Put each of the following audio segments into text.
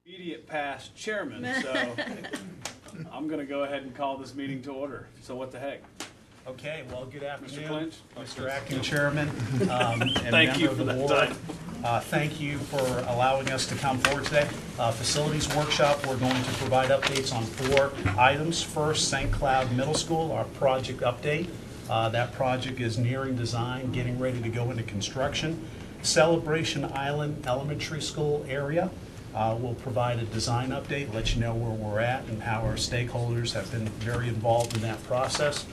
Immediate past chairman, so I'm going to go ahead and call this meeting to order. So what the heck? Okay, well, good afternoon, Mr. Clinch? Mr. Acting Chairman, and Thank you member of for the that board. time. Thank you for allowing us to come forward today. Facilities workshop, we're going to provide updates on 4 items. First, St. Cloud Middle School, our project update. That project is nearing design, getting ready to go into construction. Celebration Island Elementary School area. We'll provide a design update, let you know where we're at and how our stakeholders have been very involved in that process.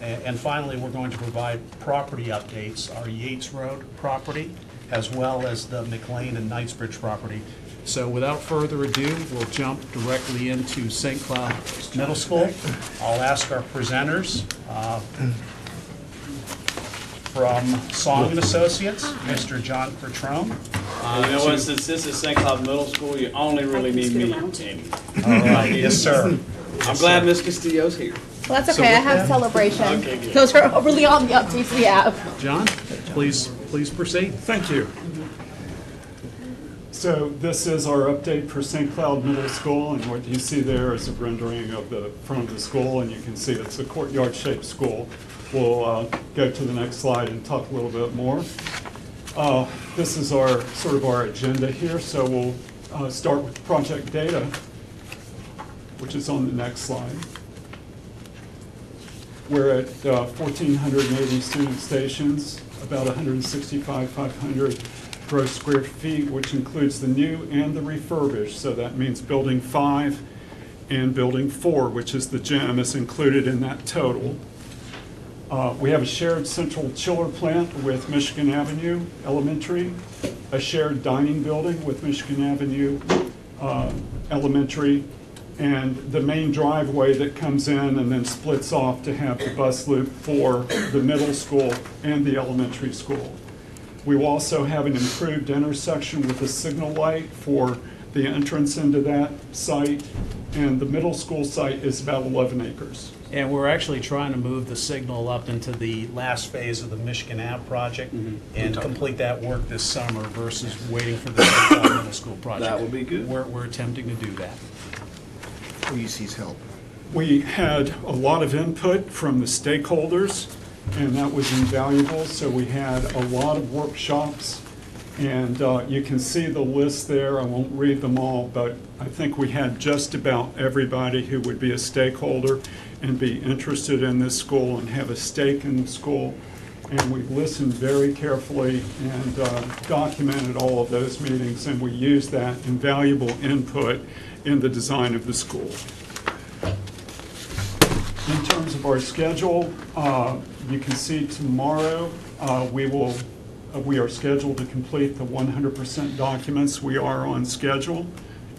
And finally, we're going to provide property updates, our Yates Road property, as well as the McLean and Knightsbridge property. So without further ado, we'll jump directly into St. Cloud Middle School. I'll ask our presenters from Song & Associates, Mr. John Pertrone. You know what, since this is St. Cloud Middle School, you only really need me. All right, yes, sir. I'm glad Ms. Castillo's here. Well, that's okay. I have celebration. Okay, good. Those are overly on the updates we have. John, please proceed. Thank you. So this is our update for St. Cloud Middle School, and what you see there is a rendering of the front of the school, and you can see it's a courtyard-shaped school. We'll go to the next slide and talk a little bit more. This is our sort of our agenda here, so we'll start with project data, which is on the next slide. We're at 1,480 student stations, about 165,500 gross square feet, which includes the new and the refurbished. So that means building 5 and building 4, which is the gym, is included in that total. We have a shared central chiller plant with Michigan Avenue Elementary, a shared dining building with Michigan Avenue Elementary, and the main driveway that comes in and then splits off to have the bus loop for the middle school and the elementary school. We will also have an improved intersection with a signal light for the entrance into that site, and the middle school site is about 11 acres. And we're actually trying to move the signal up into the last phase of the Michigan Ave project and complete that work this summer versus waiting for the St. Cloud Middle School project. That would be good. We're attempting to do that. Please, he's help. We had a lot of input from the stakeholders, and that was invaluable. So we had a lot of workshops, and you can see the list there. I won't read them all, but I think we had just about everybody who would be a stakeholder and be interested in this school and have a stake in the school. And we've listened very carefully and documented all of those meetings, and we used that invaluable input in the design of the school. In terms of our schedule, you can see tomorrow we are scheduled to complete the 100% documents. We are on schedule,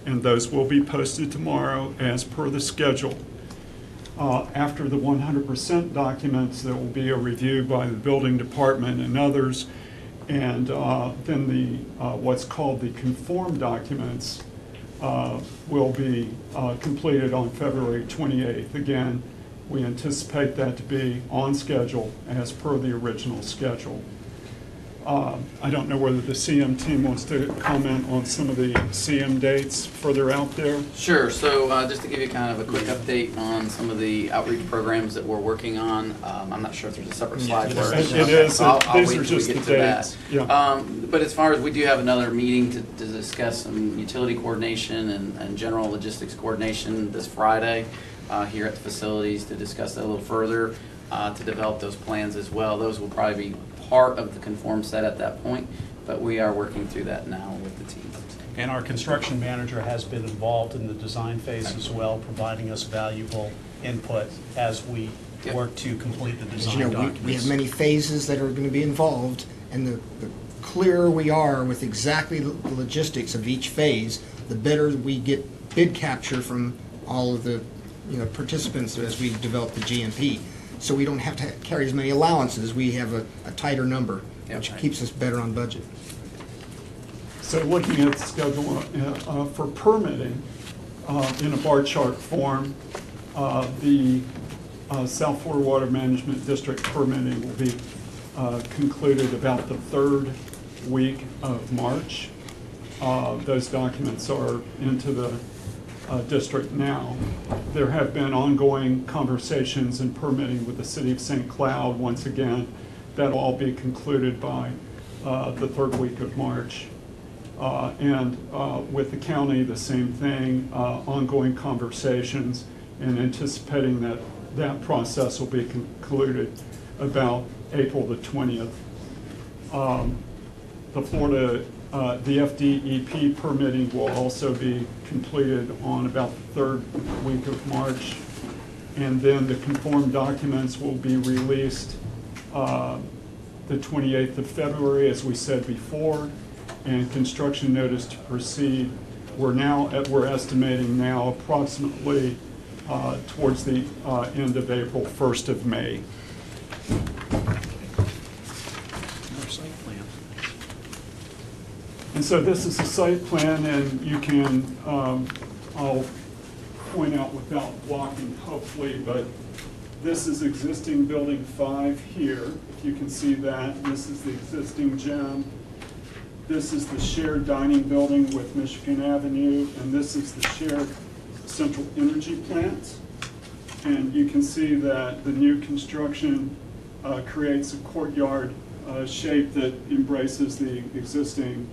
and those will be posted tomorrow as per the schedule. After the 100% documents, there will be a review by the building department and others, and then the what's called the conform documents will be completed on February 28th. Again, we anticipate that to be on schedule as per the original schedule. I don't know whether the CM team wants to comment on some of the CM dates further out there. Sure. So just to give you kind of a quick update on some of the outreach programs that we're working on. I'm not sure if there's a separate slide for it. It is. So I'll These wait are till we just get the to dates. that. Yeah. But as far as we do have another meeting to discuss some utility coordination and general logistics coordination this Friday here at the facilities to discuss that a little further, to develop those plans as well. Those will probably be part of the conform set at that point, but we are working through that now with the team. And our construction manager has been involved in the design phase as well, providing us valuable input as we work to complete the design documents. We have many phases that are going to be involved, and the clearer we are with exactly the logistics of each phase, the better we get bid capture from all of the participants as we develop the GMP. So we don't have to carry as many allowances. We have a tighter number, which keeps us better on budget. So looking at the schedule for permitting in a bar chart form, the South Florida Water Management District permitting will be concluded about the 3rd week of March. those documents are into the district now. There have been ongoing conversations and permitting with the city of St. Cloud. Once again, that'll all be concluded by the third week of March. And with the county, the same thing, ongoing conversations, and anticipating that that process will be concluded about April the 20th. The Florida, the FDEP permitting will also be completed on about the third week of March. And then the conformed documents will be released the 28th of February, as we said before, and construction notice to proceed. We're estimating now approximately towards the end of April, 1st of May. Another site plan. And so this is a site plan, and you can, I'll point out without walking hopefully, but this is existing building 5 here, if you can see that. This is the existing gym. This is the shared dining building with Michigan Avenue, and this is the shared central energy plant. And you can see that the new construction creates a courtyard shape that embraces the existing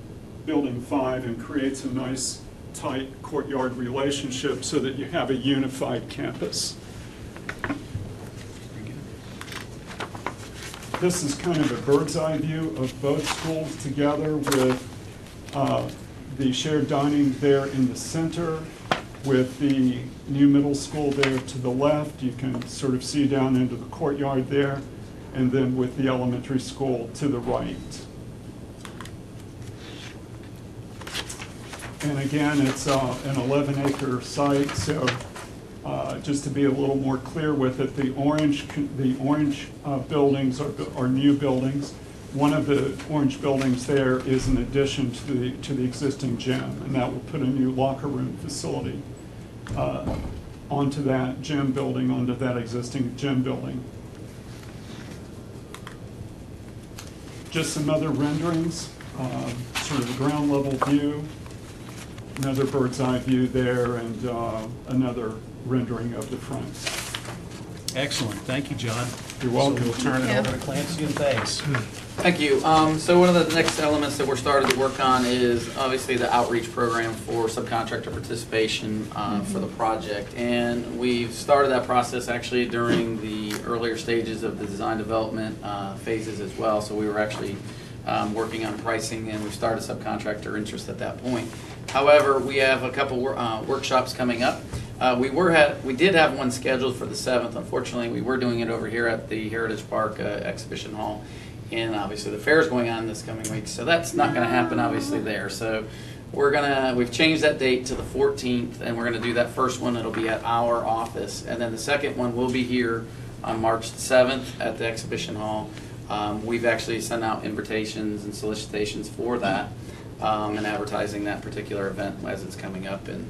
building 5 and creates a nice tight courtyard relationship so that you have a unified campus. This is kind of a bird's eye view of both schools together, with the shared dining there in the center, with the new middle school there to the left. You can sort of see down into the courtyard there, and then with the elementary school to the right. And again, it's an 11-acre site, so just to be a little more clear with it, the orange buildings are new buildings. One of the orange buildings there is an addition to the existing gym, and that will put a new locker room facility onto that gym building, onto that existing gym building. Just some other renderings, sort of a ground level view, another bird's eye view there, and another rendering of the front. Excellent, thank you, John. You're welcome. So we'll turn it over to Clancy and Thanks. Thank you. So one of the next elements that we're starting to work on is obviously the outreach program for subcontractor participation for the project. And we've started that process actually during the earlier stages of the design development phases as well. So we were actually working on pricing, and we've started subcontractor interest at that point. However, we have a couple workshops coming up. We did have one scheduled for the 7th. Unfortunately, we were doing it over here at the Heritage Park Exhibition Hall. And obviously the fair is going on this coming week, so that's not going to happen obviously there. So we've changed that date to the 14th, and we're going to do that first one. It'll be at our office, and then the second one will be here on March 7th at the Exhibition Hall. We've actually sent out invitations and solicitations for that and advertising that particular event as it's coming up. And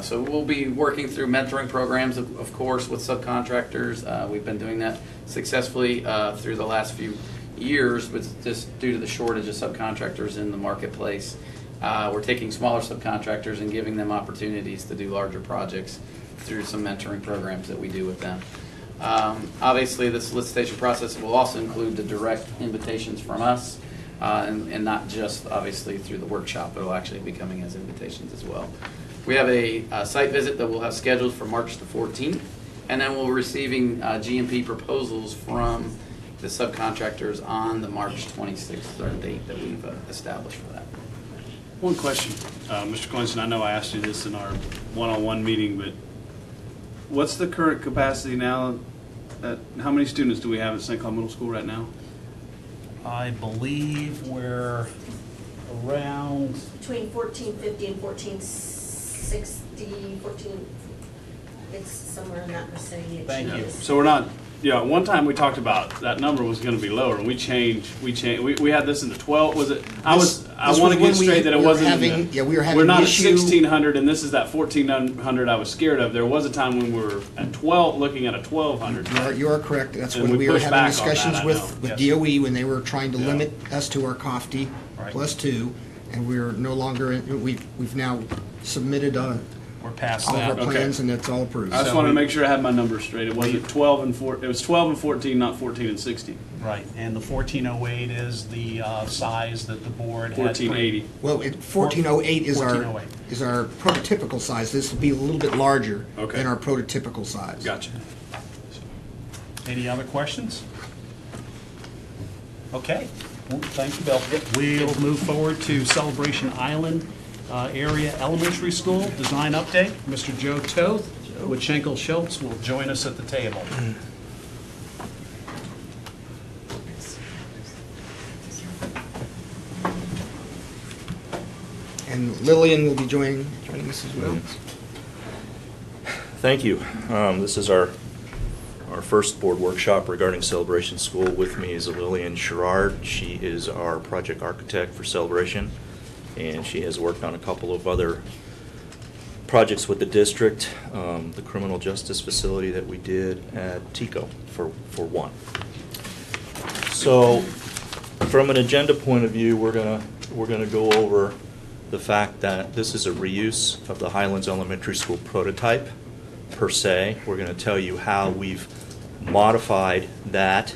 so we'll be working through mentoring programs, of course, with subcontractors. We've been doing that successfully through the last few years, but just due to the shortage of subcontractors in the marketplace, we're taking smaller subcontractors and giving them opportunities to do larger projects through some mentoring programs that we do with them. Obviously, the solicitation process will also include the direct invitations from us, and not just obviously through the workshop, but it'll actually be coming as invitations as well. We have a site visit that we'll have scheduled for March the 14th, and then we'll be receiving GMP proposals from the subcontractors on the March 26th date that we've established for that. One question, Mr. Clinton, I know I asked you this in our one-on-one meeting, but what's the current capacity now? How many students do we have at St. Cloud Middle School right now? I believe we're around, Between 1450 and 1460, it's somewhere in that vicinity. Thank you. So we're not, one time we talked about that number was going to be lower, and we had this in the 12, was it? I want to get straight that it wasn't. We're not at at 1600, and this is that 1400 I was scared of. There was a time when we were at 12, looking at a 1200. You are correct. That's And when we we were pushed having back on that, discussions I with know. Yes. DOE when they were trying to Yeah. limit us to our COFTI Right. +2. and we're no longer, we've now submitted We're past all of our that. Okay. plans, and it's all approved. I just So wanted to we- make sure I had my numbers straight. It wasn't 12 and 4. It was 12 and 14, not 14 and 16. Right, and the 1408 is the size that the board had. 1480. Well, 1408 is our, 1408. is our prototypical size. This will be a little bit larger Okay. than our prototypical size. Gotcha. Any other questions? Okay, well, thank you, Bill. We'll move forward to Celebration Island Area Elementary School Design Update. Mr. Joe Toth with Schenkel Schultz will join us at the table. And Lillian will be joining us as well. Thank you. This is our first board workshop regarding Celebration School. With me is Lillian Sherrard. She is our project architect for Celebration, and she has worked on a couple of other projects with the district, the criminal justice facility that we did at TICO for one. So, from an agenda point of view, we're gonna go over the fact that this is a reuse of the Highlands Elementary School prototype per se. We're going to tell you how we've modified that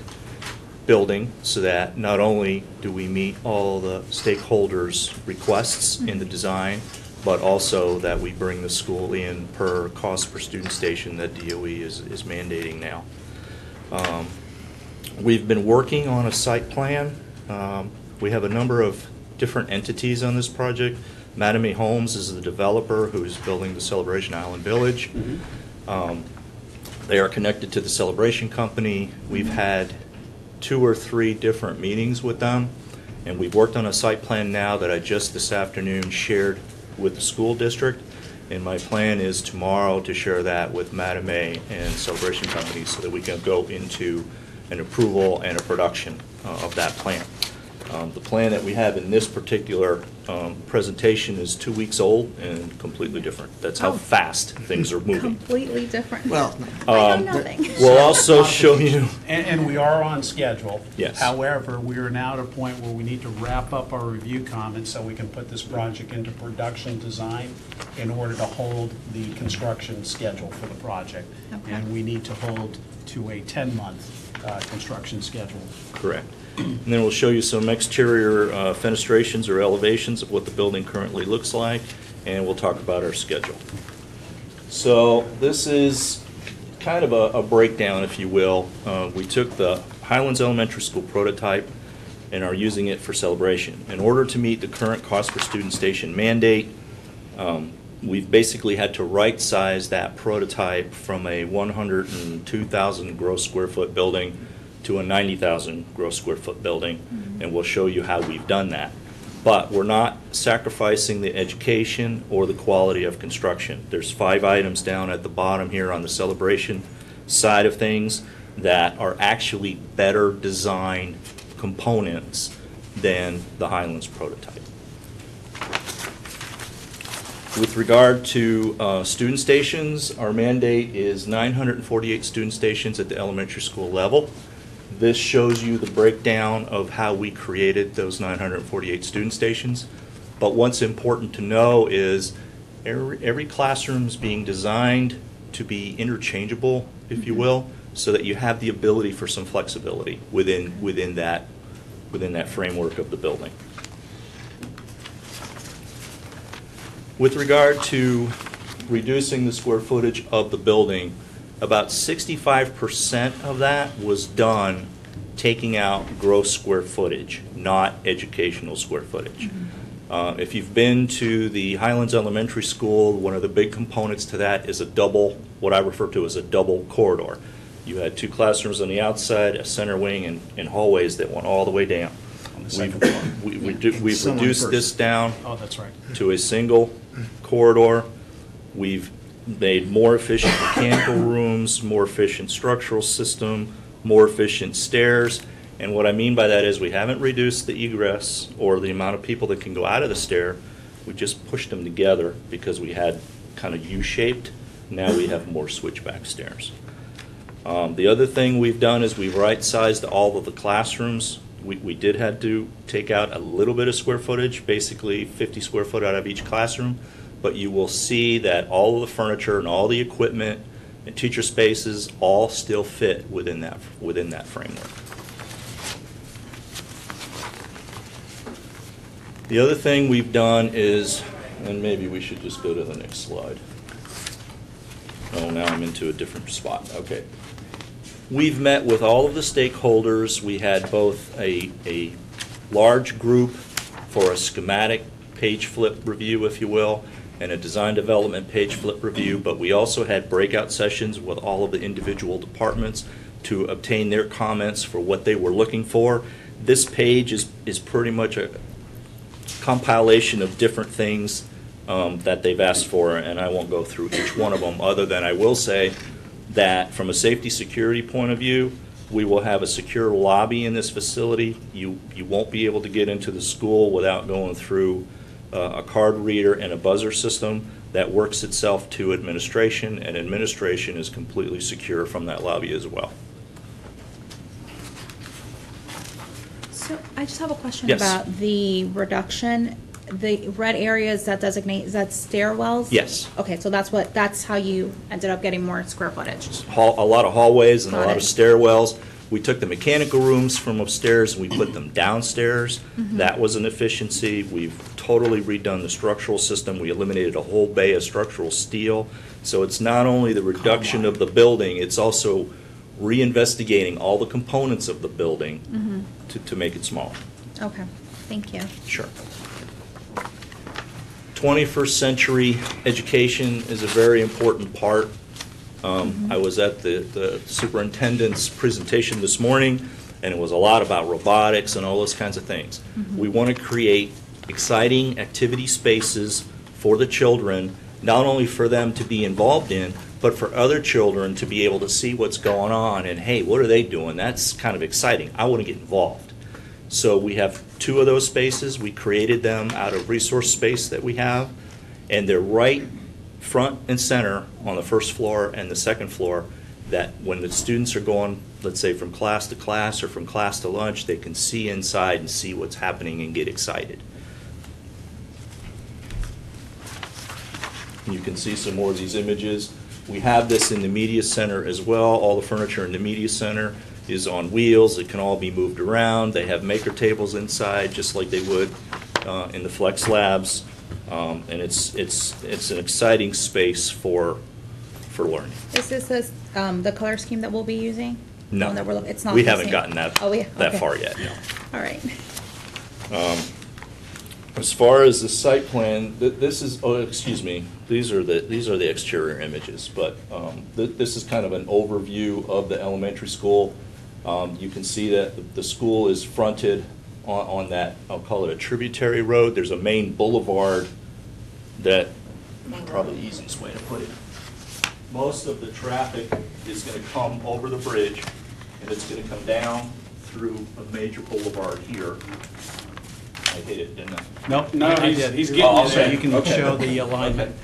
building so that not only do we meet all the stakeholders' requests in the design, but also that we bring the school in per cost per student station that DOE is mandating now. We've been working on a site plan. We have a number of different entities on this project. Madame Homes is the developer who's building the Celebration Island Village. They are connected to the Celebration Company. We've had 2 or 3 different meetings with them, and we've worked on a site plan now that I just this afternoon shared with the school district, and my plan is tomorrow to share that with Madame and Celebration Company so that we can go into an approval and a production of that plan. The plan that we have in this particular presentation is 2 weeks old and completely different. That's how Oh. fast things are moving. Completely different. Well, I know nothing. We'll also show you, And we are on schedule. Yes. However, we are now at a point where we need to wrap up our review comments so we can put this project into production design in order to hold the construction schedule for the project. Okay. And we need to hold to a 10-month construction schedule. correct. And then we'll show you some exterior fenestrations or elevations of what the building currently looks like, and we'll talk about our schedule. So this is kind of a breakdown, if you will. We took the Highlands Elementary School prototype and are using it for Celebration. In order to meet the current cost per student station mandate, we've basically had to right-size that prototype from a 102,000 gross square foot building to a 90,000 gross square foot building, and we'll show you how we've done that. But we're not sacrificing the education or the quality of construction. There's 5 items down at the bottom here on the Celebration side of things that are actually better designed components than the Highlands prototype. With regard to student stations, our mandate is 948 student stations at the elementary school level. This shows you the breakdown of how we created those 948 student stations. But what's important to know is every classroom is being designed to be interchangeable, if you will, so that you have the ability for some flexibility within that framework of the building. With regard to reducing the square footage of the building, about 65% of that was done taking out gross square footage, not educational square footage. If you've been to the Highlands Elementary School, one of the big components to that is what I refer to as a double corridor. You had 2 classrooms on the outside, a center wing, and hallways that went all the way down. On the second floor. We've reduced this down Oh, that's right. to a single corridor. We've made more efficient mechanical rooms, more efficient structural system, more efficient stairs. And what I mean by that is we haven't reduced the egress or the amount of people that can go out of the stair. We just pushed them together because we had kind of U-shaped. Now we have more switchback stairs. The other thing we've done is we've right-sized all of the classrooms We did have to take out a little bit of square footage, basically 50 square foot out of each classroom, but you will see that all of the furniture and all the equipment and teacher spaces all still fit within that framework. The other thing we've done is, and maybe we should just go to the next slide. Oh, now I'm into a different spot. Okay. We've met with all of the stakeholders. We had both a large group for a schematic page flip review, if you will, and a design development page flip review, but we also had breakout sessions with all of the individual departments to obtain their comments for what they were looking for. This page is pretty much a compilation of different things that they've asked for, and I won't go through each one of them, other than I will say that from a safety security point of view, we will have a secure lobby in this facility. You won't be able to get into the school without going through a card reader and a buzzer system that works itself to administration, and administration is completely secure from that lobby as well. So I just have a question Yes. about the reduction. The red areas that designate, is that stairwells? Yes. Okay, so that's how you ended up getting more square footage. A lot of hallways and a Got lot of it. stairwells. We took the mechanical rooms from upstairs and we put them downstairs. That was an efficiency. We've totally redone the structural system. We eliminated a whole bay of structural steel. So it's not only the reduction of the building, it's also reinvestigating all the components of the building to make it smaller. Okay, thank you. Sure. 21st century education is a very important part. I was at the superintendent's presentation this morning, and it was a lot about robotics and all those kinds of things. We want to create exciting activity spaces for the children, not only for them to be involved in, but for other children to be able to see what's going on and, hey, what are they doing? That's kind of exciting. I want to get involved. So we have 2 of those spaces. We created them out of resource space that we have, and they're right front and center on the first floor and the second floor, that when the students are going, let's say, from class to class or from class to lunch, they can see inside and see what's happening and get excited. You can see some more of these images. We have this in the media center as well. All the furniture in the media center is on wheels. It can all be moved around. They have maker tables inside, just like they would in the flex labs. And it's an exciting space for learning. Is this the color scheme that we'll be using? The No, one that it's not we the haven't same? gotten that Oh, that okay. far yet. No. All right. As far as the site plan, this is, oh, excuse me, these are the exterior images, but this is kind of an overview of the elementary school. You can see that the school is fronted on that, I'll call it a tributary road. There's a main boulevard that, probably the easiest way to put it. Most of the traffic is going to come over the bridge, and it's going to come down through a major boulevard here. I hit it, didn't I? Nope. No, I he's did. getting Oh, you so there. you can Okay. show the alignment. Okay.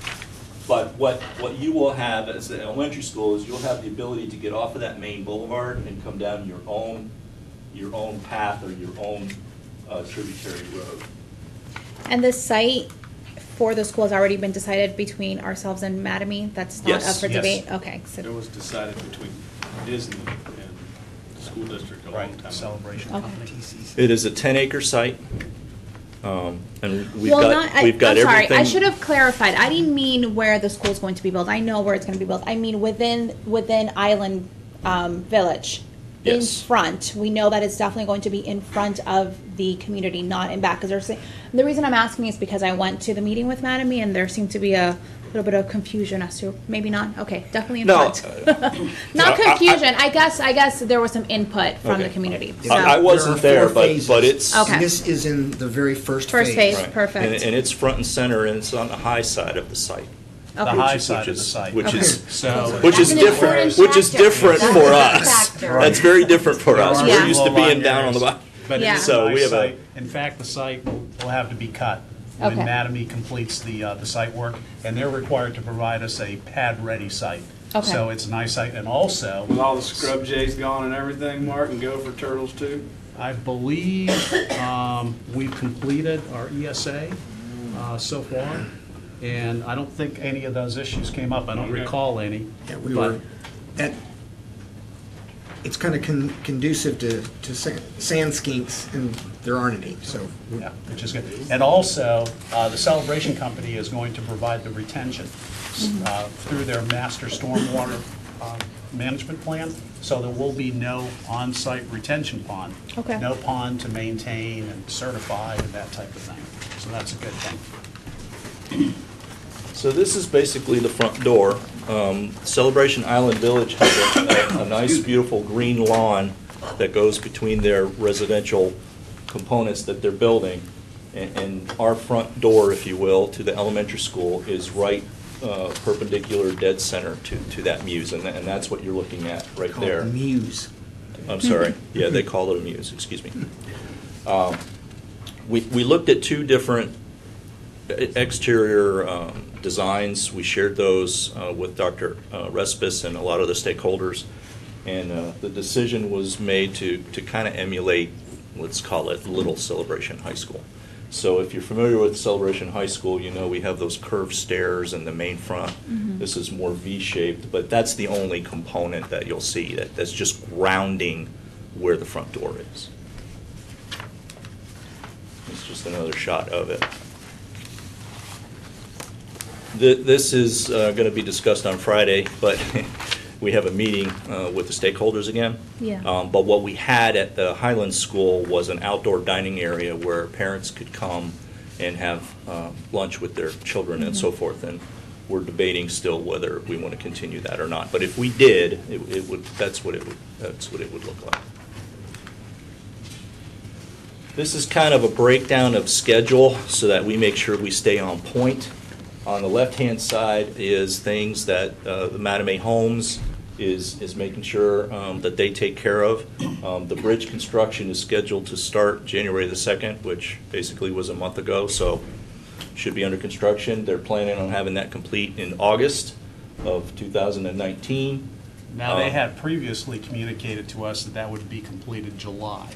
But what you will have as the elementary school is you'll have the ability to get off of that main boulevard and come down your own path or your own tributary road. And the site for the school has already been decided between ourselves and Mattamy? That's not Yes. up for Yes. debate? Okay. It So was decided between Disney and the school district a long Right, time ago. celebration Okay. company. It is a 10-acre site, and we've Well, got I'm everything. sorry, I should have clarified. I didn't mean where the school's going to be built. I know where it's going to be built. I mean within Island Village. In Yes. front, we know that it's definitely going to be in front of the community, not in back. Because the reason I'm asking is because I went to the meeting with Mattamy, and there seemed to be a little bit of confusion as to maybe not. Okay, definitely in No, front. Not I- confusion. I guess there was some input from the Okay. community. So. I wasn't there, but it's Okay. And this is in the very first phase. First phase. right. Perfect. And it's front and center, and it's on the high side of the site. The Okay. high Which side of is- the site. which Okay. is So. Which is That's an different, important which is factor. different That's for a us. factor. That's very different for us. Yeah. We're used to being down on the bottom. But Yeah. it's a So we nice have a- site. In fact, the site will have to be cut when Okay. Mattamy completes the site work, and they're required to provide us a pad-ready site. Okay. So it's a nice site, and also, With all the scrub jays gone and everything, Mark, and gopher turtles too? I believe we've completed our ESA so far, and I don't think any of those issues came up. I don't recall any. Yeah, we but- were at, it's kind of conducive to sand skinks, and there aren't any, so. Yeah, which is good. And also, the Celebration Company is going to provide the retention through their master stormwater management plan, so there will be no on-site retention pond. Okay. No pond to maintain and certify and that type of thing. So that's a good thing. So this is basically the front door. Celebration Island Village has a nice, beautiful green lawn that goes between their residential components that they're building. And our front door, if you will, to the elementary school is right perpendicular dead center to that muse. And that's what you're looking at right Called there. the Muse. I'm sorry. Yeah, they call it a muse, excuse me. We looked at two different exterior designs. We shared those with Dr. Respis and a lot of the stakeholders. And the decision was made to kind of emulate, let's call it, Little Celebration High School. So if you're familiar with Celebration High School, you know we have those curved stairs in the main front. This is more V-shaped, but that's the only component that you'll see that's just rounding where the front door is. It's just another shot of it. This is going to be discussed on Friday, but we have a meeting with the stakeholders again. Yeah. But what we had at the Highlands School was an outdoor dining area where parents could come and have lunch with their children and so forth. And we're debating still whether we want to continue that or not. But if we did, it would. That's what it would look like. This is kind of a breakdown of schedule so that we make sure we stay on point. On the left-hand side is things that the Madame Homes is making sure that they take care of. The bridge construction is scheduled to start January the 2nd, which basically was a month ago, so should be under construction. They're planning on having that complete in August of 2019. Now, they had previously communicated to us that that would be completed July,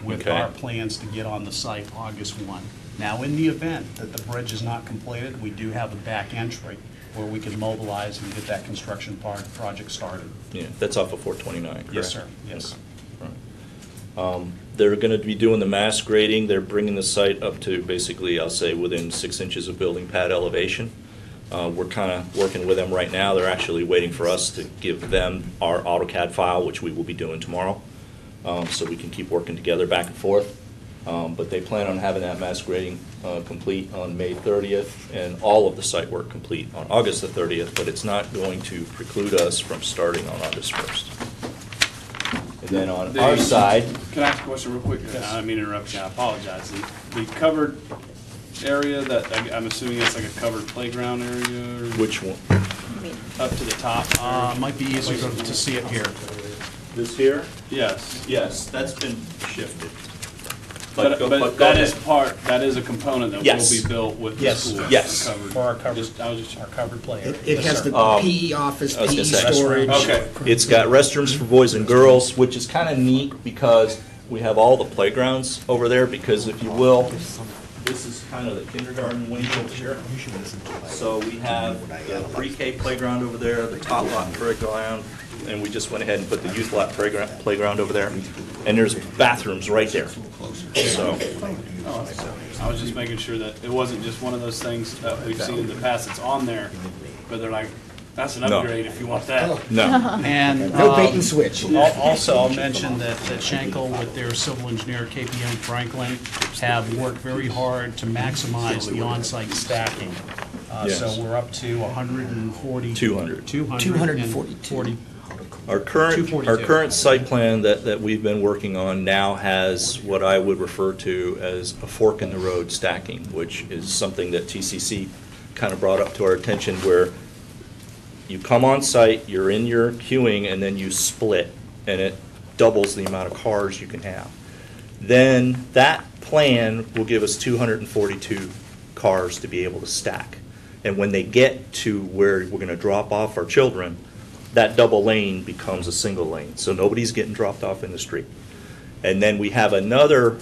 with Okay. our plans to get on the site August 1. Now, in the event that the bridge is not completed, we do have a back entry where we can mobilize and get that construction project started. Yeah, that's off of 429, correct? Yes, sir, yes. Right. They're going to be doing the mass grading. They're bringing the site up to basically, I'll say, within 6 inches of building pad elevation. We're kind of working with them right now. They're actually waiting for us to give them our AutoCAD file, which we will be doing tomorrow, so we can keep working together back and forth. But they plan on having that mass grading complete on May 30th and all of the site work complete on August the 30th, but it's not going to preclude us from starting on August 1st. And then on our side, Can I ask a question real quick? I don't mean to interrupt you, I apologize. The covered area that, I'm assuming it's like a covered playground area? Or which one? up to the top? Might be easier to see it here. This here? Yes. Yes, that's been shifted. But go that ahead. that is a component that will Yes. be built with the Yes. school. Yes. Covered. For our covered, I was just. our covered play area. It has Yes, the sir. PE office, I was PE gonna say- storage. Okay. It's got restrooms for boys and girls, which is kind of neat because we have all the playgrounds over there, because if you will, this is kind of the kindergarten wing over here. So we have the pre-K playground over there, the tot lot playground, and we just went ahead and put the youth lot playground over there. And there's bathrooms right there. So, I was just making sure that it wasn't just one of those things that we've seen in the past. It's on there, but they're like, that's an No. upgrade if you want that. no. And No bait and switch. Also, I'll mention that Schenkel, with their civil engineer, KPM Franklin, have worked very hard to maximize the on-site stacking. Yes. So we're up to 140. 200. 242. Our current 242. site plan that we've been working on now has what I would refer to as a fork in the road stacking, which is something that TCC kind of brought up to our attention, where you come on site, you're in your queuing, and then you split, and it doubles the amount of cars you can have. Then that plan will give us 242 cars to be able to stack. And when they get to where we're going to drop off our children, that double lane becomes a single lane, so nobody's getting dropped off in the street. And then we have another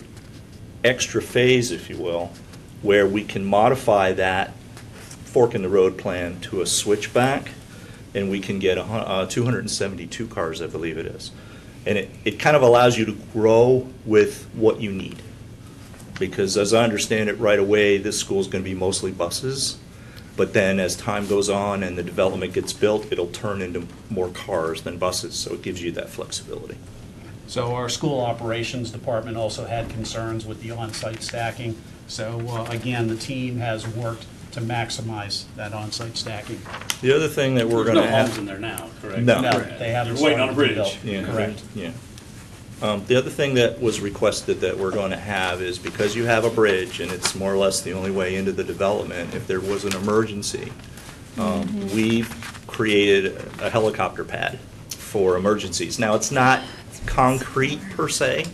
extra phase, if you will, where we can modify that fork in the road plan to a switchback, and we can get 272 cars, I believe it is. And it kind of allows you to grow with what you need. Because as I understand it right away, this school is going to be mostly buses. But then as time goes on and the development gets built, it'll turn into more cars than buses. So it gives you that flexibility. So our school operations department also had concerns with the on-site stacking. So again, the team has worked to maximize that on-site stacking. The other thing that we're There's going no to homes have... in there now, correct? No. No, they haven't You're waiting on a started to bridge. build. Yeah, Correct. yeah. The other thing that was requested that we're going to have is because you have a bridge and it's more or less the only way into the development, if there was an emergency, we've created a helicopter pad for emergencies. Now, it's not concrete per se.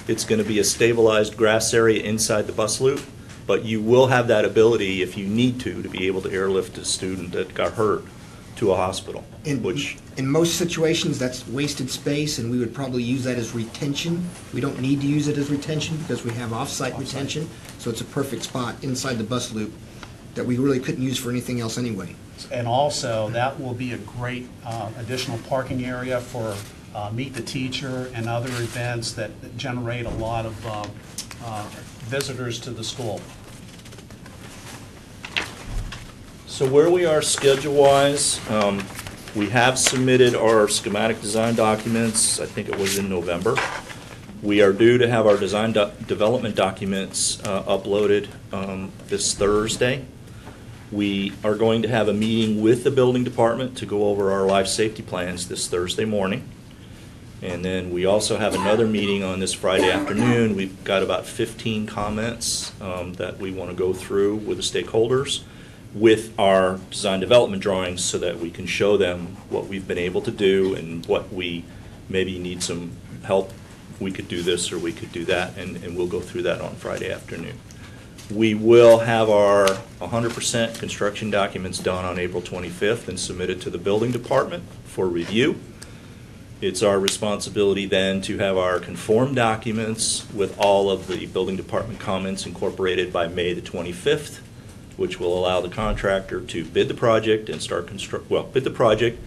It's going to be a stabilized grass area inside the bus loop, but you will have that ability, if you need to be able to airlift a student that got hurt to a hospital, which... In most situations, that's wasted space, and we would probably use that as retention. We don't need to use it as retention because we have off-site retention, so it's a perfect spot inside the bus loop that we really couldn't use for anything else anyway. And also, that will be a great additional parking area for Meet the Teacher and other events that generate a lot of visitors to the school. So where we are schedule-wise, we have submitted our schematic design documents, I think it was in November. We are due to have our design development documents uploaded this Thursday. We are going to have a meeting with the building department to go over our life safety plans this Thursday morning. And then we also have another meeting on this Friday afternoon. We've got about 15 comments that we want to go through with the stakeholders with our design development drawings so that we can show them what we've been able to do and what we maybe need some help. We could do this or we could do that, and we'll go through that on Friday afternoon. We will have our 100% construction documents done on April 25th and submitted to the building department for review. It's our responsibility then to have our conform documents with all of the building department comments incorporated by May the 25th, which will allow the contractor to bid the project and start bid the project,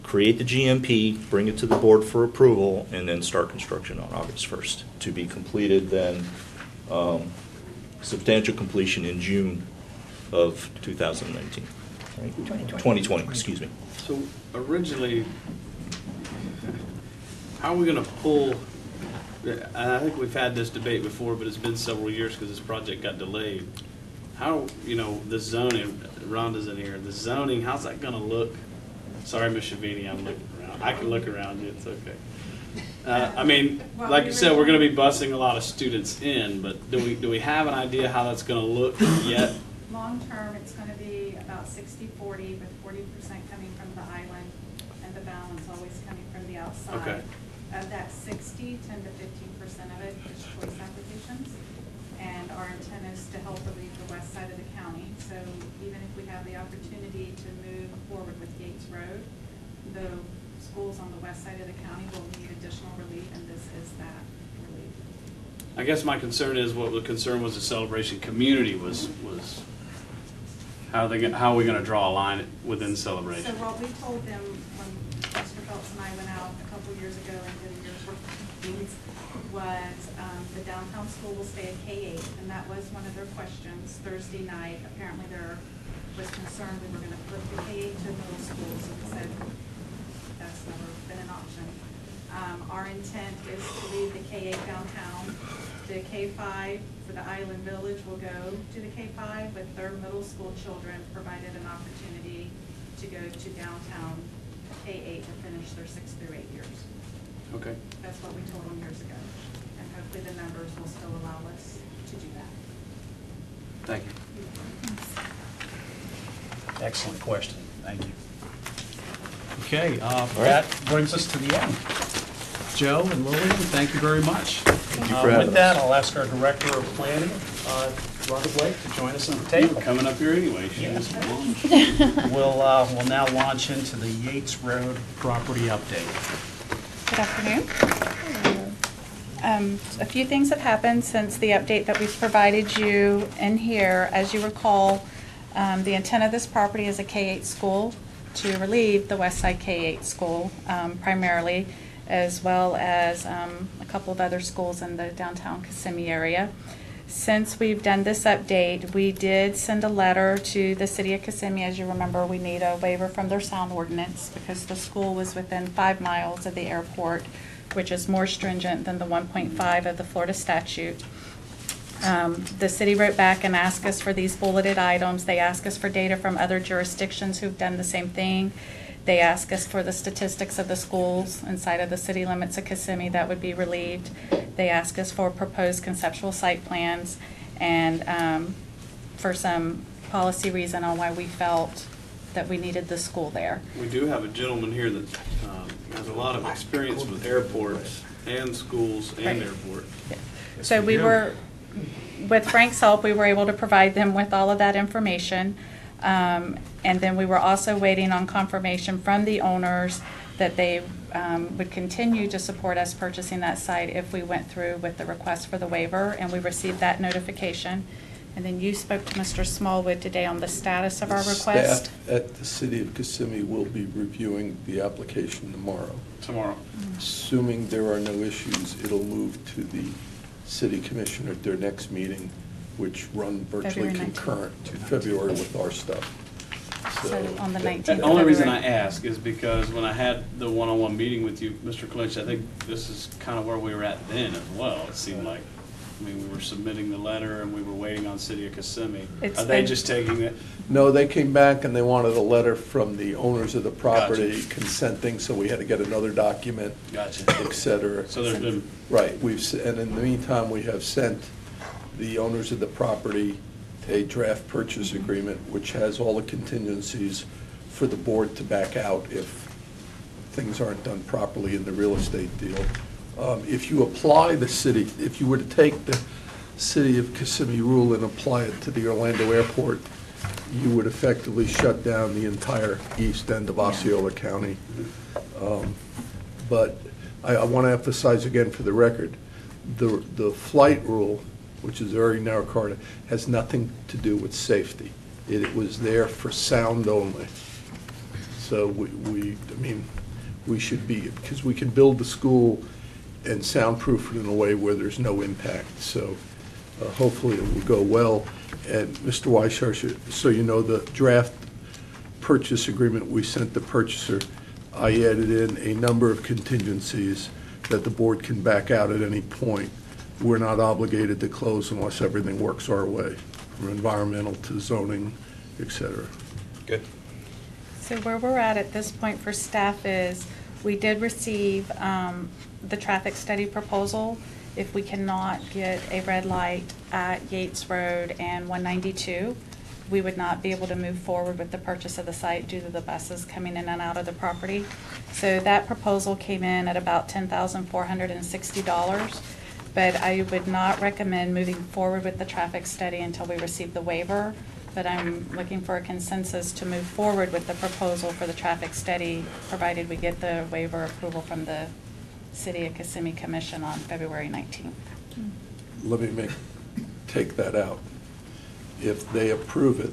create the GMP, bring it to the board for approval, and then start construction on August 1st to be completed then, substantial completion in June of 2019. Right? 2020, excuse me. So originally, how are we going to pull, I think we've had this debate before, but it's been several years because this project got delayed. How, the zoning, Rhonda's in here, the zoning, how's that going to look? Sorry, Ms. Shavini, I'm looking around. I can look around you, it's okay. Like you said, we're going to be busing a lot of students in, but do we have an idea how that's going to look yet? Long term, it's going to be about 60-40, with 40% coming from the island and the balance always coming from the outside. Okay. Of that 60, 10 to 15% of it is choice applications. And our intent is to help relieve the west side of the county. So even if we have the opportunity to move forward with Gates Road, the schools on the west side of the county will need additional relief, and this is that relief. I guess my concern is, what the concern was the Celebration community was how are we going to draw a line within Celebration? So what we told them when Mr. Phelps and I went out a couple years ago and did a year's worth of meetings was the downtown school will stay at K-8, and that was one of their questions Thursday night. Apparently there was concern we were going to flip the K-8 to middle school, so we said that's never been an option. Our intent is to leave the K-8 downtown. The K-5 for the Island Village will go to the K-5, with their middle school children provided an opportunity to go to downtown K-8 to finish their 6th through 8 years. Okay. That's what we told them years ago. And hopefully the numbers will still allow us to do that. Thank you. Excellent question. Thank you. Okay, that brings us to the end. Joe and Lillian, thank you very much. Thank you for having With that, I'll ask our Director of Planning, Rhonda Blake, to join us on the You table. were coming up here anyway. We'll now launch into the Yates Road property update. Good afternoon. A few things have happened since the update that we've provided you in here. As you recall, the intent of this property is a K-8 school to relieve the Westside K-8 school primarily, as well as a couple of other schools in the downtown Kissimmee area. Since we've done this update, we did send a letter to the city of Kissimmee. As you remember, we need a waiver from their sound ordinance because the school was within 5 miles of the airport, which is more stringent than the 1.5 of the Florida statute. The city wrote back and asked us for these bulleted items. They asked us for data from other jurisdictions who've done the same thing. They asked us for the statistics of the schools inside of the city limits of Kissimmee that would be relieved. They asked us for proposed conceptual site plans and for some policy reason on why we felt that we needed the school there. We do have a gentleman here that has a lot of experience with airports and schools and Right. airports. So we were, with Frank's help, we were able to provide them with all of that information. And then we were also waiting on confirmation from the owners that they would continue to support us purchasing that site if we went through with the request for the waiver, and we received that notification. And then you spoke to Mr. Smallwood today on the status of our request. Staff at the city of Kissimmee will be reviewing the application tomorrow. Tomorrow. Assuming there are no issues, it'll move to the city commission at their next meeting, which run virtually February 19th. concurrent to February with our stuff. So on the that- 19th. The only reason I February. ask is because when I had the one-on-one meeting with you, Mr. Clinch, I think this is kind of where we were at then as well. It seemed like, I mean, we were submitting the letter and we were waiting on City of Kissimmee. It's Are they been- just taking it? No, they came back and they wanted a letter from the owners of the property Gotcha. consenting, so we had to get another document, Gotcha. et cetera. So there's been, Right, and in the meantime, we have sent the owners of the property a draft purchase agreement, which has all the contingencies for the board to back out if things aren't done properly in the real estate deal. If you apply the city, if you were to take the city of Kissimmee rule and apply it to the Orlando airport, you would effectively shut down the entire east end of Osceola County. But I want to emphasize again for the record, the flight rule, which is a very narrow corridor, has nothing to do with safety. It was there for sound only. So we should be, because we can build the school and soundproof it in a way where there's no impact. So hopefully it will go well. And Mr. Weishar, so you know, the draft purchase agreement we sent the purchaser, I added in a number of contingencies that the board can back out at any point. We're not obligated to close unless everything works our way, from environmental to zoning, et cetera. Good. So where we're at this point for staff is, we did receive the traffic study proposal. If we cannot get a red light at Yates Road and 192, we would not be able to move forward with the purchase of the site due to the buses coming in and out of the property. So that proposal came in at about $10,460. But I would not recommend moving forward with the traffic study until we receive the waiver. But I'm looking for a consensus to move forward with the proposal for the traffic study, provided we get the waiver approval from the City of Kissimmee Commission on February 19th. Let me take that out. If they approve it,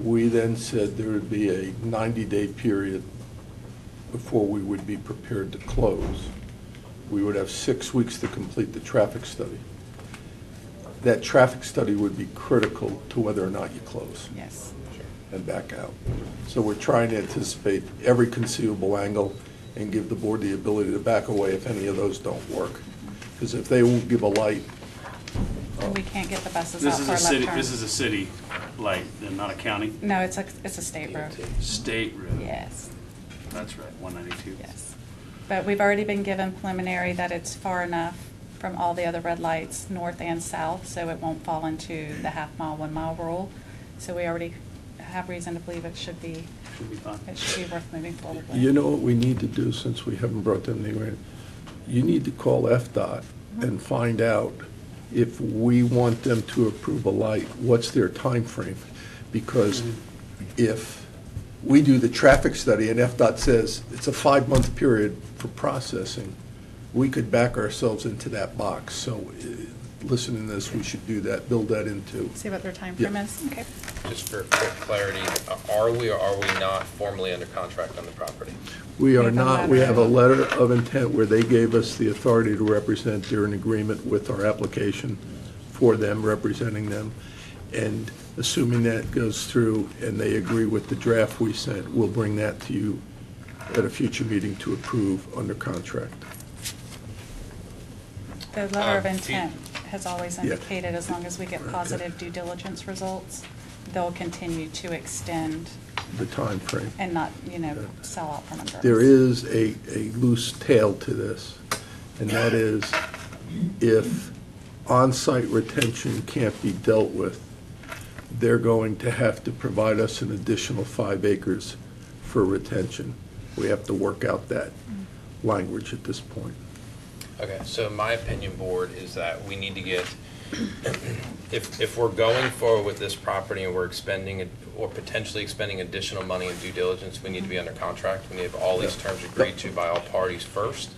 we then said there would be a 90-day period before we would be prepared to close. We would have 6 weeks to complete the traffic study. That traffic study would be critical to whether or not you close Yes. and back out. So we're trying to anticipate every conceivable angle and give the board the ability to back away if any of those don't work. Because if they won't give a light, And we can't get the buses this out is for a a left city, turn. this is a city, like, and not a county, No, it's a state road. state road. Yes, That's right, 192. yes. But we've already been given preliminary that it's far enough from all the other red lights, north and south, so it won't fall into the half-mile, 1-mile rule. So we already have reason to believe it should be Should be fine. worth moving forward with. you know what we need to do, since we haven't brought them anywhere? You need to call FDOT and find out if we want them to approve a light, what's their time frame? Because if we do the traffic study and FDOT says it's a 5-month period for processing, we could back ourselves into that box. So listening to this, we should do that, build that into. See what their time Yeah. frame is? Okay. Just for quick clarity, are we or are we not formally under contract on the property? We are have a not, we letter. have a letter of intent where they gave us the authority to represent. They're in agreement with our application for them, representing them. And assuming that goes through and they agree with the draft we sent, we'll bring that to you at a future meeting to approve under contract. The letter of do you- intent has always Yeah. indicated, as long as we get positive due diligence results, they'll continue to extend The time frame. and not, sell out from under us. There is a loose tail to this, and that is if on-site retention can't be dealt with, they're going to have to provide us an additional 5 acres for retention. We have to work out that language at this point. Okay, so my opinion, board, is that we need to get, if we're going forward with this property and we're expending or potentially expending additional money in due diligence, we need to be under contract. We need to have all these terms agreed to by all parties first.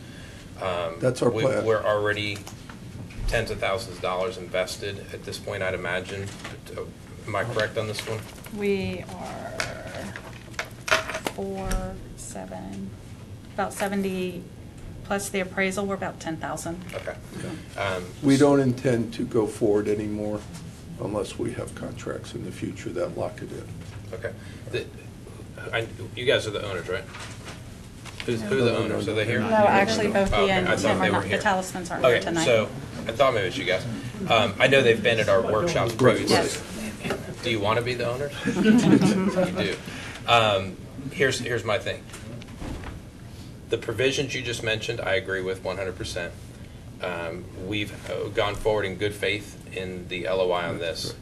That's our plan. We're already tens of thousands of dollars invested at this point, I'd imagine. Am I correct on this one? We are about 70, plus the appraisal, we're about 10,000. Okay. We don't intend to go forward anymore unless we have contracts in the future that lock it in. Okay. You guys are the owners, right? Who are the owners? Are they here? No, actually, both Okay, he and I thought Tim they are were not, the here. Talismans aren't here Okay, tonight. so I thought maybe it's you guys. I know they've been at our workshops previously. Yes. Do you want to be the owners? You do. Here's my thing. The provisions you just mentioned, I agree with 100%. We've gone forward in good faith in the LOI on this.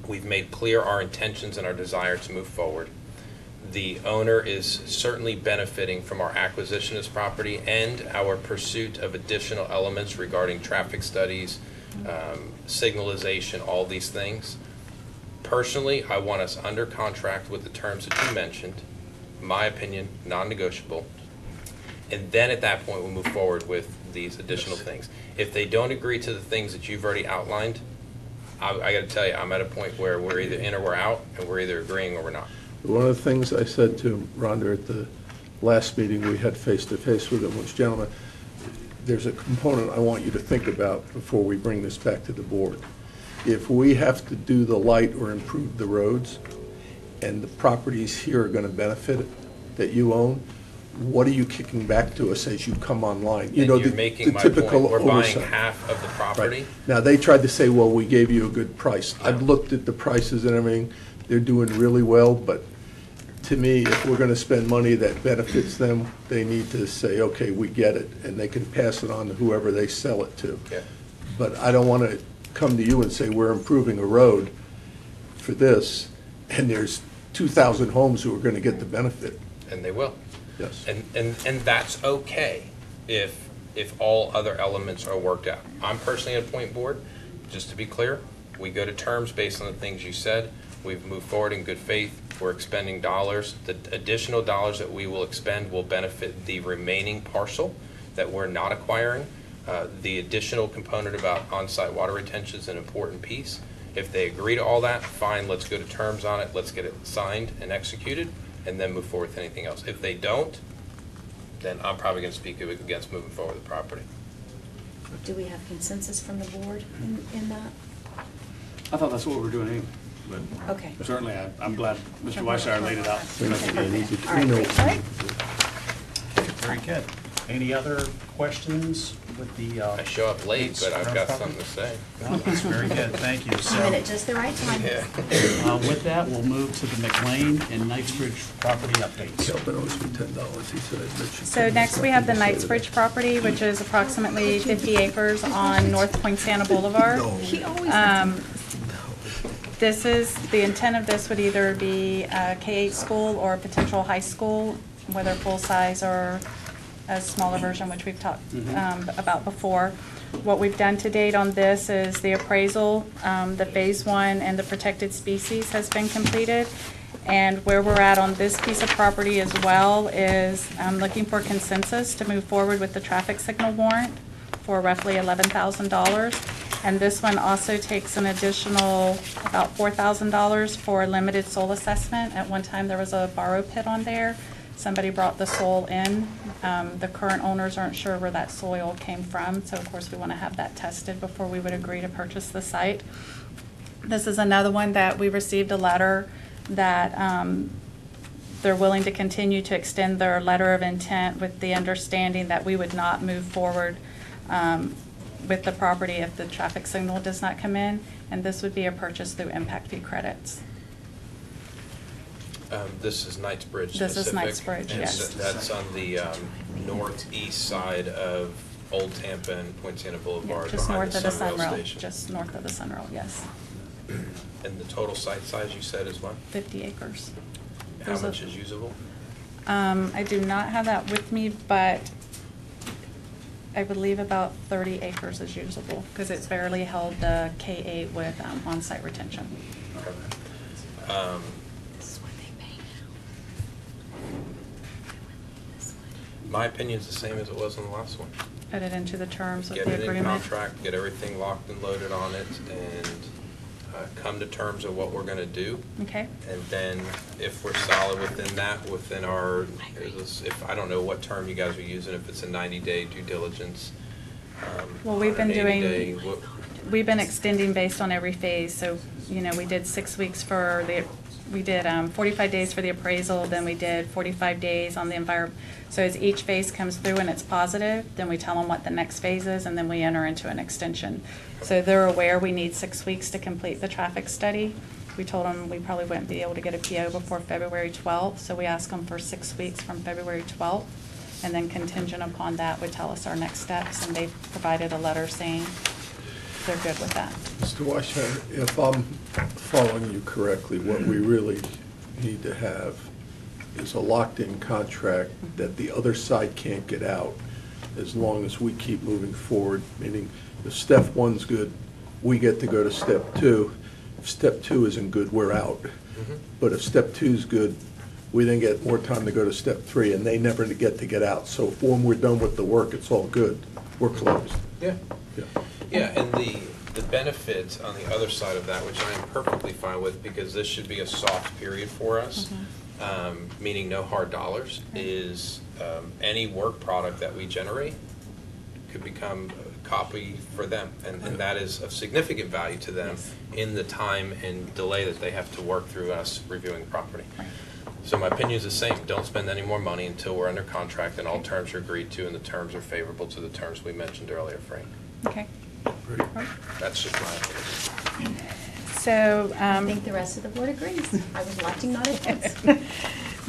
We've made clear our intentions and our desire to move forward. The owner is certainly benefiting from our acquisition of this property and our pursuit of additional elements regarding traffic studies, signalization, all these things. Personally, I want us under contract with the terms that you mentioned, my opinion, non-negotiable. And then at that point, we'll move forward with these additional things. If they don't agree to the things that you've already outlined, I got to tell you, I'm at a point where we're either in or we're out, and we're either agreeing or we're not. One of the things I said to Rhonda at the last meeting we had face-to-face with them was, gentlemen, there's a component I want you to think about before we bring this back to the board. If we have to do the light or improve the roads, and the properties here are going to benefit it, that you own, what are you kicking back to us as you come online? And you're making my point. We're buying oversight. half of the property. Right. Now, they tried to say, well, we gave you a good price. I've looked at the prices and everything. They're doing really well, but to me, if we're going to spend money that benefits them, they need to say, okay, we get it, and they can pass it on to whoever they sell it to. Yeah. But I don't want to come to you and say, we're improving a road for this, and there's 2,000 homes who are going to get the benefit. And they will. Yes. And that's okay if all other elements are worked out. I'm personally at a point, board, just to be clear, we go to terms based on the things you said. We've moved forward in good faith. We're expending dollars. The additional dollars that we will expend will benefit the remaining parcel that we're not acquiring. The additional component about on-site water retention is an important piece. If they agree to all that, fine, let's go to terms on it. Let's get it signed and executed, and then move forward with anything else. If they don't, then I'm probably going to speak against moving forward with the property. Do we have consensus from the board in that? I thought that's what we were doing anyway, but Okay. certainly I'm glad Mr. Weishauer laid it out. All right, great. All right. Very good. Any other questions with the? I show up late, but I've got something to say. No, that's very good, thank you. I'm in at just the right time. Yeah. With that, we'll move to the McLean and Knightsbridge property updates. Kelvin owes me $10. He said I'd mention. So next we have the Knightsbridge property, which is approximately 50 acres on North Poinciana Boulevard. This is, the intent of this would either be a K-8 school or a potential high school, whether full-size or a smaller version, which we've talked about before. What we've done to date on this is the appraisal, the phase 1 and the protected species has been completed. And where we're at on this piece of property as well is I'm looking for consensus to move forward with the traffic signal warrant for roughly $11,000. And this one also takes an additional about $4,000 for a limited soil assessment. At one time, there was a borrow pit on there. Somebody brought the soil in. The current owners aren't sure where that soil came from, so of course we want to have that tested before we would agree to purchase the site. This is another one that we received a letter that they're willing to continue to extend their letter of intent with the understanding that we would not move forward with the property if the traffic signal does not come in, and this would be a purchase through impact fee credits. This is Knightsbridge This is specific, Knightsbridge, and yes. that's on the northeast side of Old Tampa and Point Santa Boulevard, Just behind north of the Sunrail Sunrail, station. just north of the Sunrail, yes. And the total site size you said is what? 50 acres. How There's much is usable? I do not have that with me, but I believe about 30 acres is usable because it's barely held the K-8 with on-site retention. My opinion's the same as it was on the last one. Put it into the terms of Get the it in agreement. contract, get everything locked and loaded on it, and come to terms of what we're gonna do. Okay. And then if we're solid within that, within our, if, I don't know what term you guys are using, if it's a 90-day due diligence. Well, we've been or an 80-day, doing, we've been extending based on every phase. So, you know, we did 6 weeks for the, we did 45 days for the appraisal, then we did 45 days on the environment. So as each phase comes through and it's positive, then we tell them what the next phase is, and then we enter into an extension. So they're aware we need 6 weeks to complete the traffic study. We told them we probably wouldn't be able to get a PO before February 12th, so we asked them for 6 weeks from February 12th, and then contingent upon that would tell us our next steps, and they've provided a letter saying they're good with that. Mr. Washington, if I'm following you correctly, what we really need to have is a locked-in contract that the other side can't get out as long as we keep moving forward, meaning if step one's good, we get to go to step two. If step two isn't good, we're out. But if step two's good, we then get more time to go to step three, and they never get out. So when we're done with the work, it's all good. We're closed. Yeah. Yeah. Yeah, and the benefit on the other side of that, which I am perfectly fine with, because this should be a soft period for us, meaning no hard dollars, is any work product that we generate could become a copy for them, and that is of significant value to them in the time and delay that they have to work through us reviewing property. So my opinion is the same. Don't spend any more money until we're under contract and all terms are agreed to and the terms are favorable to the terms we mentioned earlier, Frank. Okay. That's just my opinion. So, I think the rest of the board agrees. I was watching, not against.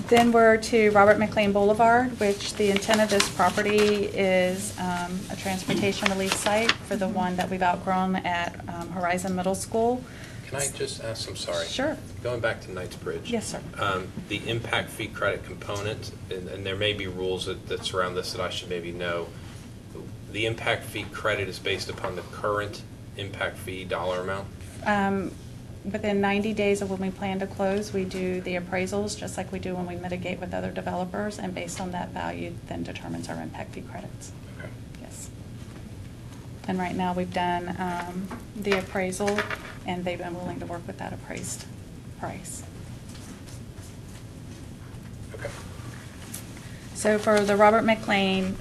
then we're to Robert McLean Boulevard, which the intent of this property is a transportation relief site for the one that we've outgrown at Horizon Middle School. Can I just ask, I'm sorry. Sure. Going back to Knightsbridge. Yes, sir. The impact fee credit component, and there may be rules that surround this that I should maybe know. The impact fee credit is based upon the current impact fee dollar amount? Within 90 days of when we plan to close, we do the appraisals, just like we do when we mitigate with other developers, and based on that value, then determines our impact fee credits. Okay. Yes. And right now, we've done the appraisal, and they've been willing to work with that appraised price. Okay. So for the Robert McLean,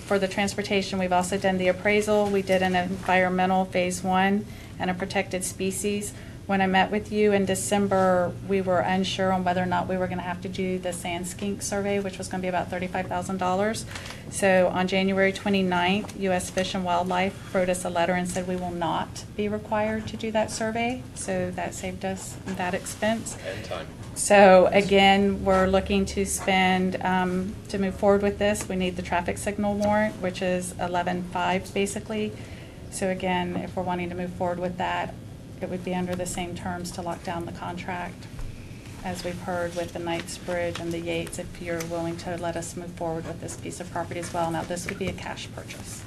for the transportation, we've also done the appraisal. We did an environmental phase 1 and a protected species. When I met with you in December, we were unsure on whether or not we were going to have to do the sand skink survey, which was going to be about $35,000. So on January 29th, U.S. Fish and Wildlife wrote us a letter and said we will not be required to do that survey. So that saved us that expense. And time. So again, we're looking to spend, to move forward with this, we need the traffic signal warrant, which is 11.5 basically. So again, if we're wanting to move forward with that, it would be under the same terms to lock down the contract, as we've heard with the Knightsbridge and the Yates, if you're willing to let us move forward with this piece of property as well. Now, this would be a cash purchase.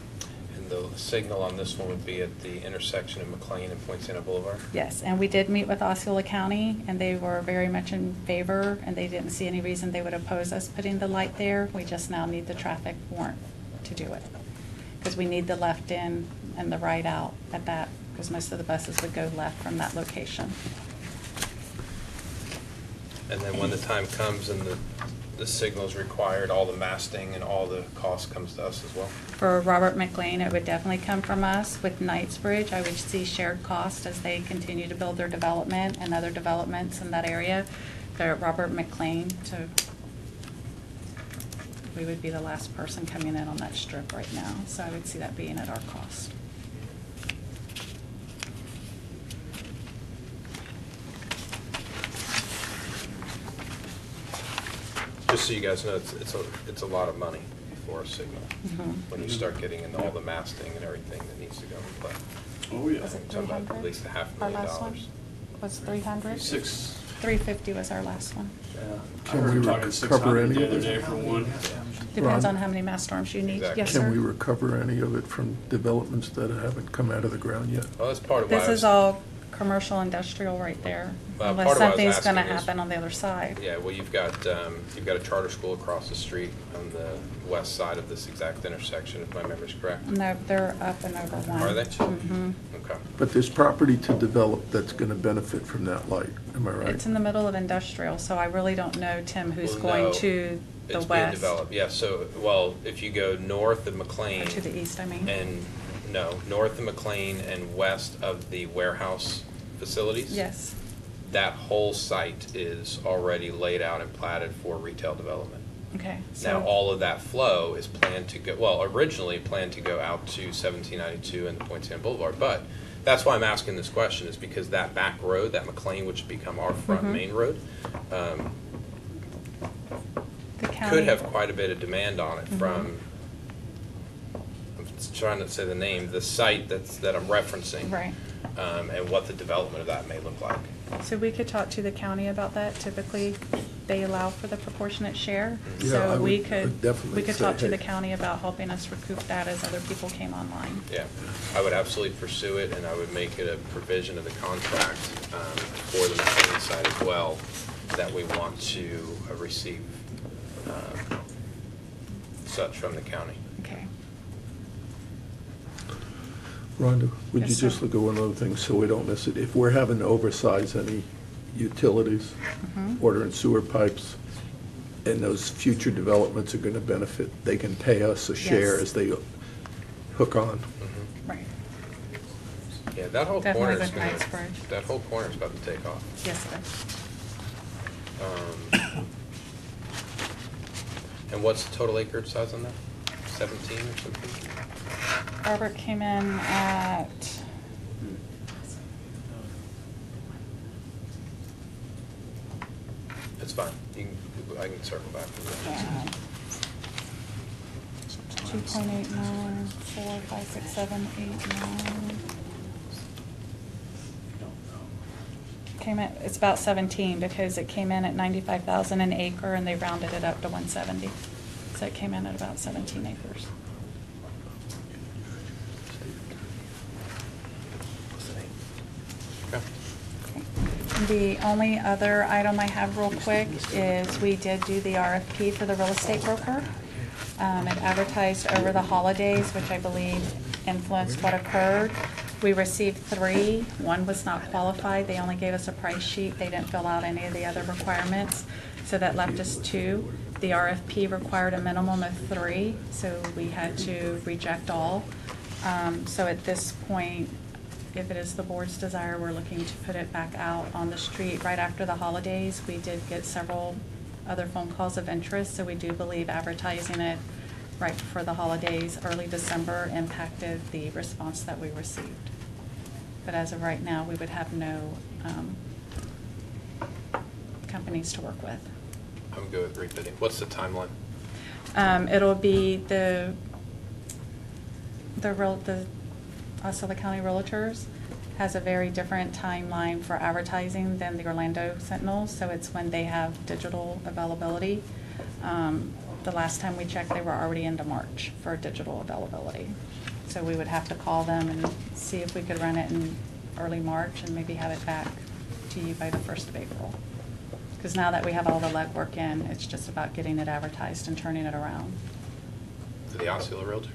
And the signal on this one would be at the intersection of McLean and Point Santa Boulevard? Yes, and we did meet with Osceola County, and they were very much in favor, and they didn't see any reason they would oppose us putting the light there. We just now need the traffic warrant to do it. Because we need the left in and the right out at that, because most of the buses would go left from that location. And then when the time comes and the signal is required, all the masting and all the cost comes to us as well? For Robert McLean, it would definitely come from us. With Knightsbridge, I would see shared cost as they continue to build their development and other developments in that area. But at Robert McLean, we would be the last person coming in on that strip right now. So I would see that being at our cost. Just so you guys know, it's a lot of money for a signal. When you start getting into all the masting and everything that needs to go in play. Oh, yeah. Was it Talking about 300? at least Our $500,000. last one was 300? 350 was our last one. I Can heard we talking recover 600 any the of other it? day for one. Depends Ron? on how many mass storms you need. Exactly. Yes, Can we sir. recover any of it from developments that haven't come out of the ground yet? Well, that's part of why This I is was, all commercial industrial right there. Well, Unless part of what I was something's going to asking is- happen on the other side. yeah, well, you've got a charter school across the street on the west side of this exact intersection, if my memory's correct. No, they're up and over one. Are they? Mm-hmm. Okay. But there's property to develop that's going to benefit from that light, am I right? It's in the middle of industrial, so I really don't know, Tim, who's Well, going no, to the It's being west. developed, yeah, so, well, if you go north of McLean. Or to the east, I mean. And, no, north of McLean and west of the warehouse facilities. Yes. That whole site is already laid out and platted for retail development. Okay. Now, So all of that flow is planned to go, well, originally planned to go out to 1792 and the Point Santa Boulevard, but that's why I'm asking this question, is because that back road, that McLean, which would become our front Mhm. main road, the county. could have quite a bit of demand on it Mhm. from, I'm trying to say the name, the site that I'm referencing. Right. And what the development of that may look like. So we could talk to the county about that. Typically, they allow for the proportionate share. Yeah, I So would- we I would could, definitely we could say, talk to hey. the county about helping us recoup that as other people came online. Yeah, I would absolutely pursue it, and I would make it a provision of the contract for the McLean side as well, that we want to receive such from the county. Okay. Rhonda, would you Yes, just sir. look at one other thing so we don't miss it? If we're having to oversize any utilities, Mhm. water and sewer pipes, and those future developments are going to benefit, they can pay us a share Yes. as they hook on. Right. Yeah, that whole Definitely corner is with gonna, Knightsbridge. that whole corner is about to take off. Yes, it is. And what's the total acreage size on that? 17 or something? Robert came in at, It's fine, I can circle back from that. 2.89, 4, 5, 6, 7, 8, 9. Came in, it's about 17 because it came in at 95,000 an acre and they rounded it up to 170. So it came in at about 17 acres. Okay. The only other item I have real quick is we did do the RFP for the real estate broker. It advertised over the holidays, which I believe influenced what occurred. We received 3. 1 was not qualified. They only gave us a price sheet. They didn't fill out any of the other requirements. So that left us 2. The RFP required a minimum of 3, so we had to reject all. So at this point, if it is the board's desire, we're looking to put it back out on the street right after the holidays. We did get several other phone calls of interest, so we do believe advertising it right before the holidays, early December, impacted the response that we received. But as of right now, we would have no companies to work with. I'm good with rebidding. What's the timeline? It'll be the Osceola County Realtors has a very different timeline for advertising than the Orlando Sentinel, so it's when they have digital availability. The last time we checked, they were already into March for digital availability. So we would have to call them and see if we could run it in early March and maybe have it back to you by the 1st of April. Because now that we have all the legwork in, it's just about getting it advertised and turning it around. For the Osceola Realtors?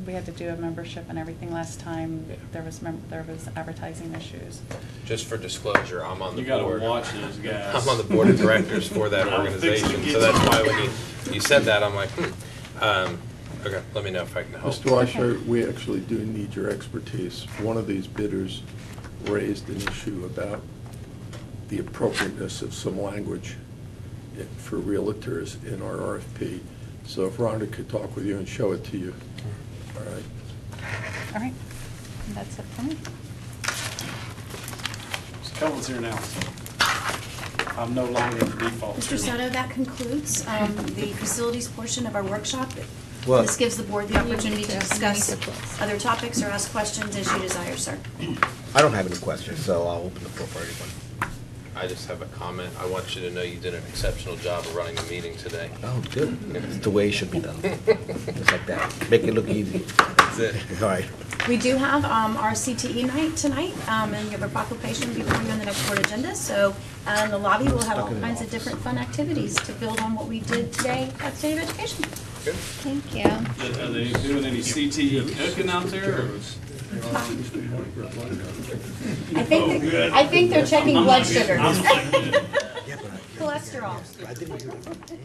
We had to do a membership and everything last time. Yeah. There was advertising issues. Just for disclosure, I'm on the You gotta board. watch those guys. I'm on the board of directors for that I'm fixing to organization, get so that's you. why when you said that, I'm like, okay, let me know if I can help. Mr. Weisher, we actually do need your expertise. One of these bidders raised an issue about the appropriateness of some language for realtors in our RFP. So if Rhonda could talk with you and show it to you. All right. All right, and that's it for me. Mr. Coleman's here now. I'm no longer the default. Mr. Soto, that concludes the facilities portion of our workshop. Well- This gives the board the opportunity to discuss other topics or ask questions as you desire, sir. I don't have any questions, so I'll open the floor for anyone. I just have a comment. I want you to know you did an exceptional job of running the meeting today. Oh, good. It's the way it should be done. Just like that. Make it look easy. That's it. All right. We do have our CTE night tonight, and we have a proclamation will be going on the next board agenda. So in the lobby, we'll have all kinds of different fun activities to build on what we did today at State of Education. Good. Thank you. Are they doing any CTE cooking out there? Or? I think they're checking blood sugar. Yeah, but Cholesterol. I didn't do it.